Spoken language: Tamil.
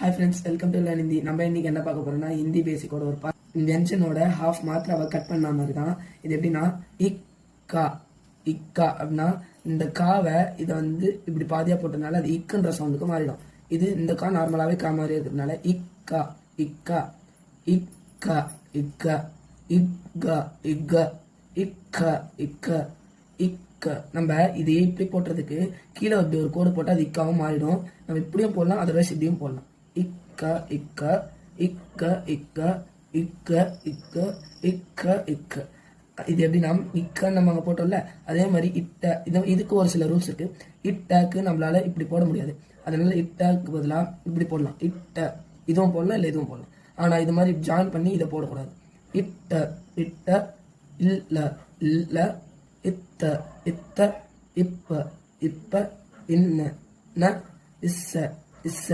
Hi friends, welcome to learn Hindi. நம்ம இன்னைக்கு என்ன பார்க்க போறோம்னா ஹிந்தி பேசிக்கோட ஒரு வெஞ்சனோட ஹாஃப் மாத்திராவை கட் பண்ண மாதிரி தான். இது எப்படின்னா இக்கா இக்கா அப்படின்னா இந்த காவை இதை இப்படி பாதியா போட்டதுனால அது இக்குன்ற சவுண்டுக்கு மாறிடும். இது இந்த கா நார்மலாவே கா மாதிரி இருக்கிறதுனால இக்கா இக்கா இக்கா இக்கா இக்கா இக்கா இக்கா இக்கா இக்க. நம்ம இதையே இப்படி போட்டுறதுக்கு கீழே ஒரு கோடு போட்டால் அது இக்காவும் மாறிடும். நம்ம இப்படியும் போடலாம், அதர்வைஸ் இப்படியும் போடலாம். இக்க இக்க இக்க இக்க இக்க இக்க இக்க இக்க. இது எப்படின்னா இக்க நம்ம அங்கே போட்டோம்ல, அதே மாதிரி இட்ட இதுக்கு ஒரு சில ரூல்ஸ் இருக்கு. இட்டக்கு நம்மளால இப்படி போட முடியாது, அதனால இட்டக்கு பதிலாக இப்படி போடலாம். இட்ட இதுவும் போடலாம், இல்லை இதுவும் போடலாம். ஆனால் இது மாதிரி ஜாயின் பண்ணி இதை போடக்கூடாது. இட்ட இட்ட இல்ல இல்ல இத்த இத்த இப்ப இப்ப இன்ன இஸ்ஸ இஸ்ஸ